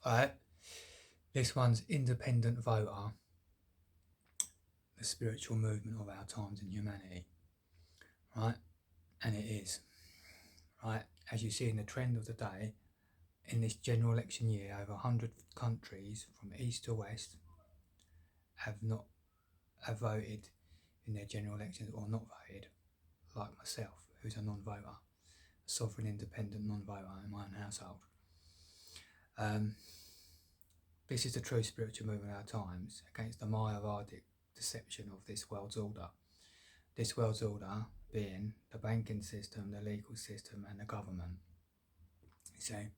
Right? This one's independent voter, the spiritual movement of our times in humanity. Right? And it is. Right? As you see in the trend of the day, in this general election year, over 100 countries from east to west have voted in their general elections or not voted, like myself, who's a non-voter, a sovereign independent non-voter in my own household. This is the true spiritual movement of our times against the Mayavardic deception of this world's order. This world's order being the banking system, the legal system and the government. You see?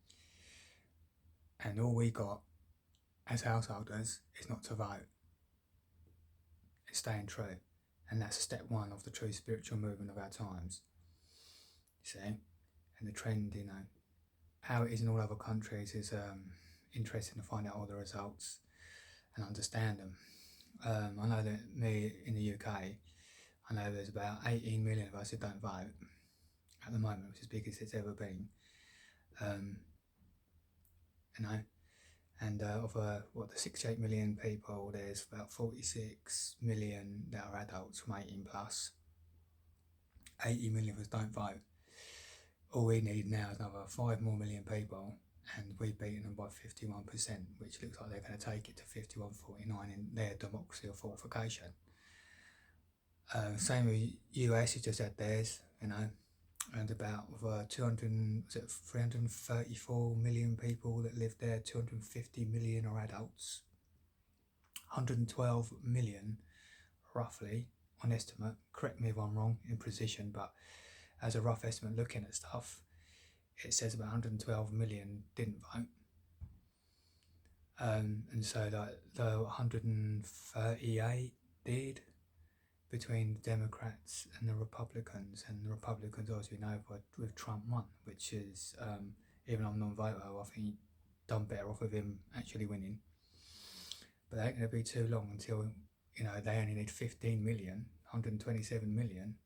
And all we got as householders is not to vote. It's staying true. And that's step one of the true spiritual movement of our times. You see? And the trend, how it is in all other countries is interesting to find out all the results and understand them. I know that me in the UK, I know there's about 18 million of us who don't vote at the moment, which is as big as it's ever been. And of the 68 million people, there's about 46 million that are adults from 18 plus. 80 million of us don't vote. All we need now is another 5 more million people, and we've beaten them by 51%, which looks like they're going to take it to 51-49 in their democracy or fortification. Same with US, who just had theirs, and about 334 million people that live there, 250 million are adults, 112 million roughly on estimate, correct me if I'm wrong in precision, but as a rough estimate looking at stuff, it says about 112 million didn't vote. And so the 138 did, between the Democrats and the Republicans, and the Republicans, as we know, with Trump won, which is, even though I'm non-voter, I think he done better off with him actually winning. But it ain't going to be too long until, they only need 15 million, 127 million.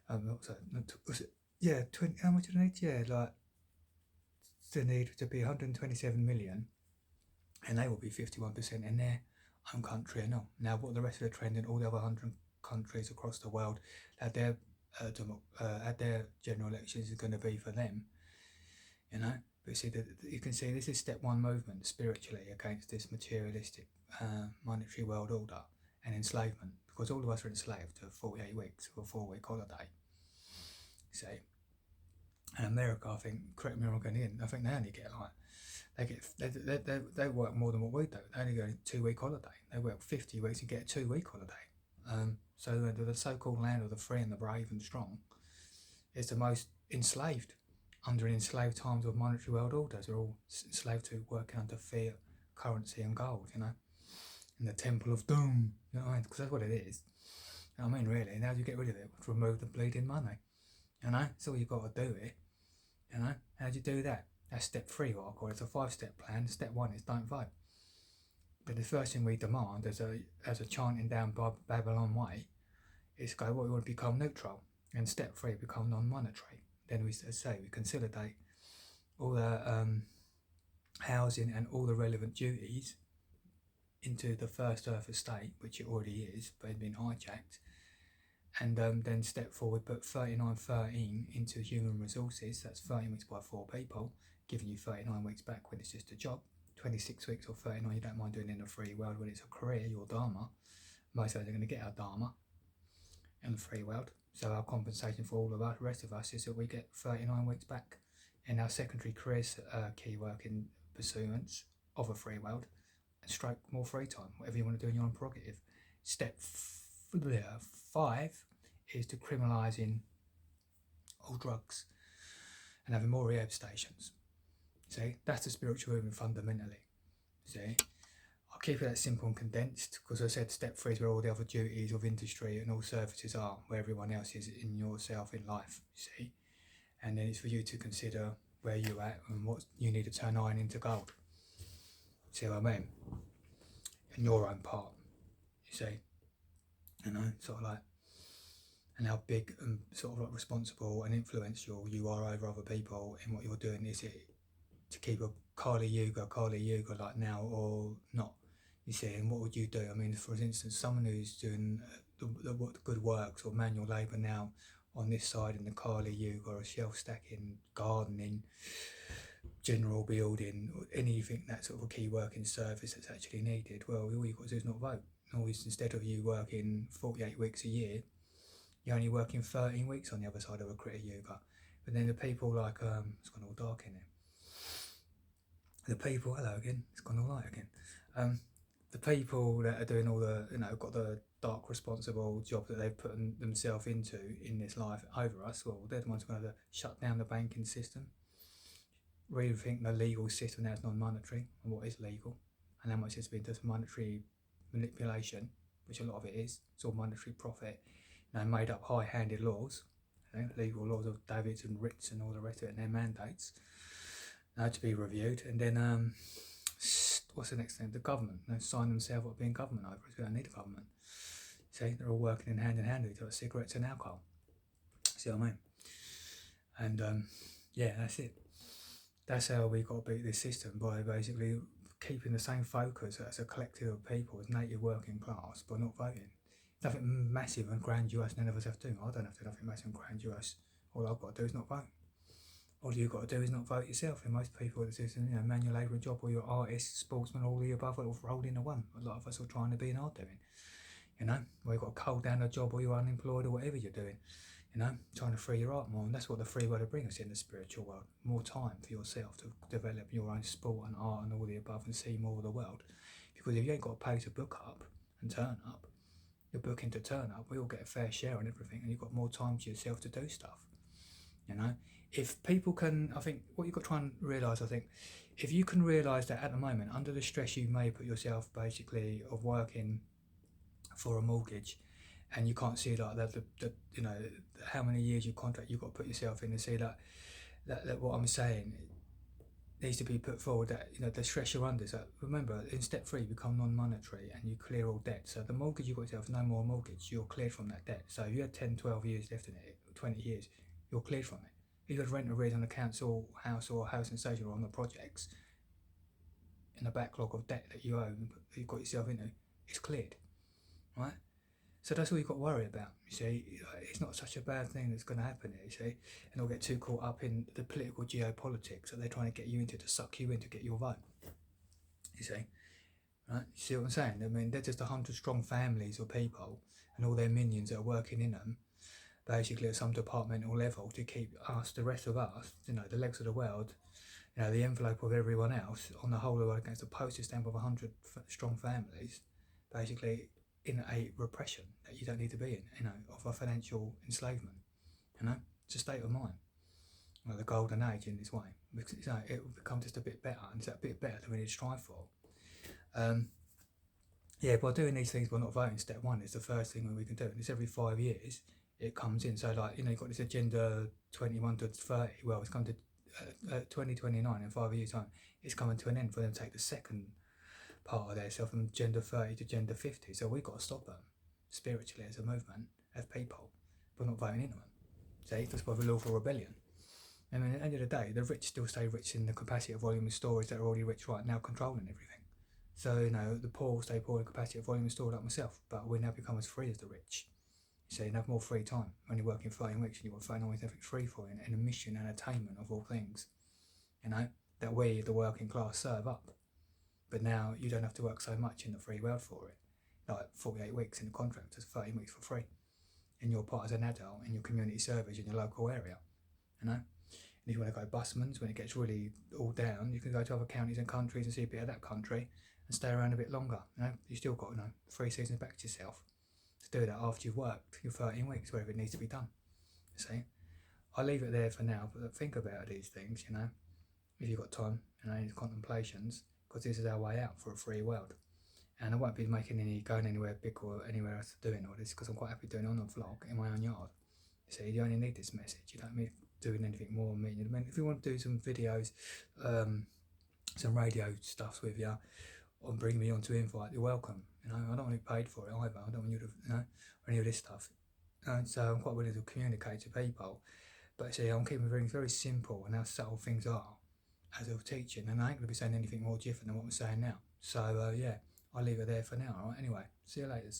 How much do they need? Yeah, they need to be 127 million, and they will be 51% in their home country and all. Now, what the rest of the trend in all the other 100 countries across the world had their general elections is going to be for them, But see, you can see this is step one movement spiritually against this materialistic monetary world order and enslavement, because all of us are enslaved to 48 weeks of a 4-week holiday. See, and America, I think, correct me if I'm going in, I think they only get they work more than what we do. They only go 2-week holiday. They work 50 weeks and get a 2-week holiday. So the so-called land of the free and the brave and strong is the most enslaved, under enslaved times of monetary world orders. They're all enslaved to working under fiat currency and gold, in the temple of doom, because that's what it is. You know what I mean, really? And how do you get rid of it? Remove the bleeding money, that's all you've got to do it, how do you do that? That's step 3, what I call it. It's a 5-step plan. Step 1 is don't vote. But the first thing we demand as a chanting down Babylon way is we want to become neutral. And step 3, become non-monetary. Then we consolidate all the housing and all the relevant duties into the first Earth estate, which it already is, but it's been hijacked. And then step 4, we put 3913 into human resources. That's 13 weeks by 4 people, giving you 39 weeks back when it's just a job. 26 weeks or 39 you don't mind doing in the free world when it's a career, your dharma. Most of us are going to get our dharma in the free world. So our compensation for all of us, the rest of us, is that we get 39 weeks back in our secondary careers, key work in pursuance of a free world, and stroke more free time, whatever you want to do in your own prerogative. Step 5 is decriminalising all drugs and having more rehab stations. See, that's the spiritual movement fundamentally. See, I'll keep it that simple and condensed, because I said step 3 is where all the other duties of industry and all services are, where everyone else is in yourself in life, see. And then it's for you to consider where you're at and what you need to turn iron into gold. See what I mean? In your own part, you see. Sort of like, and how big and sort of like responsible and influential you are over other people in what you're doing. Is it to keep a Kali Yuga like now or not. You see, and what would you do? I mean, for instance, someone who's doing the good works or manual labour now on this side in the Kali Yuga or shelf stacking, gardening, general building, or anything that sort of a key working service that's actually needed, well, all you've got to do is not vote. Always, instead of you working 48 weeks a year, you're only working 13 weeks on the other side of a Krita Yuga. But then the people like, it's gone all dark in here. The people, hello again, it's gone all light again. The people that are doing all the, got the dark responsible job that they've put themselves into in this life over us, well, they're the ones going to shut down the banking system, rethink the legal system now is non-monetary and what is legal and how much it's been just monetary manipulation, which a lot of it is. It's all monetary profit, made up high-handed laws, legal laws of Davids and writs and all the rest of it and their mandates to be reviewed. And then what's the next thing? The government. They sign themselves up being government over us. We don't need a government. See, they're all working in hand with each other, cigarettes and alcohol. See what I mean? And yeah, that's it. That's how we got to beat this system, by basically keeping the same focus as a collective of people, as native working class, but not voting. Nothing massive and grandiose none of us have to do. I don't have to do nothing massive and grandiose. All I've got to do is not vote. All you've got to do is not vote yourself. And most people that do manual labour job, or you're artists, sportsmen, all the above, all rolled into one. A lot of us are trying to be and are doing. Or you've got a cold down a job, or you're unemployed, or whatever you're doing. Trying to free your art more. And that's what the free world will bring us in the spiritual world. More time for yourself to develop your own sport and art and all the above and see more of the world. Because if you ain't got to pay to book up and turn up, you're booking to turn up, we all get a fair share on everything, and you've got more time to yourself to do stuff. If people can, I think what you've got to try and realise, if you can realise that at the moment, under the stress you may put yourself basically of working for a mortgage, and you can't see like the how many years your contract you've got to put yourself in to see that what I'm saying needs to be put forward, that the stress you're under. So remember, in step 3, become non-monetary and you clear all debt. So the mortgage you've got yourself, no more mortgage, you're cleared from that debt. So if you had 10, 12 years left in it, 20 years, you're cleared from it. If you had rent arrears on the council house or housing association or on the projects, in the backlog of debt that you owe, you've got yourself into, it's cleared, right? So that's all you've got to worry about, you see. It's not such a bad thing that's going to happen here, you see. And they'll get too caught up in the political geopolitics that they're trying to get you into, to suck you in to get your vote, you see. Right? You see what I'm saying? I mean, they're just 100 strong families or people and all their minions that are working in them, basically at some departmental level, to keep us, the rest of us, the legs of the world, the envelope of everyone else, on the whole of the world against a postage stamp of 100 strong families, basically in a repression that you don't need to be in, of a financial enslavement. It's a state of mind. Well, the golden age in this way, because it will become just a bit better, and it's a bit better than we need to strive for. By doing these things, by not voting, step 1 is the first thing that we can do, and it's every 5 years it comes in. So you've got this agenda 21 to 30. Well, it's come to 2029 in 5 years' time. It's coming to an end for them to take the second part of themselves from gender 30 to gender 50. So we've got to stop them spiritually as a movement, as people, but not voting into them. See, that's by the lawful rebellion. I mean, at the end of the day, the rich still stay rich in the capacity of volume and storage that are already rich right now, controlling everything. So, the poor stay poor in the capacity of volume and storage like myself, but we now become as free as the rich. So you have more free time. When you're working 13 weeks and you've got 13 weeks everything free for you, and a mission and attainment of all things, that we, the working class, serve up. But now you don't have to work so much in the free world for it. Like 48 weeks in the contract, just 13 weeks for free. And you're part as an adult in your community service in your local area. And if you want to go busman's, when it gets really all down, you can go to other counties and countries and see a bit of that country and stay around a bit longer. You still got 3 seasons back to yourself to do that after you've worked your 13 weeks, wherever it needs to be done. You see? I'll leave it there for now, but think about these things, if you've got time, in contemplations, because this is our way out for a free world. And I won't be going anywhere big or anywhere else doing all this, because I'm quite happy doing it on a vlog in my own yard. You see, you only need this message. You don't need doing anything more than me. I mean, if you want to do some videos, some radio stuff with you, or bring me on to invite, you're welcome. I don't want to be paid for it either. I don't want you to, or any of this stuff. So I'm quite willing to communicate to people. But see, I'm keeping things very simple and how subtle things are. as of teaching, and I ain't going to be saying anything more different than what I'm saying now. So, yeah, I'll leave it there for now, alright? Anyway, see you later.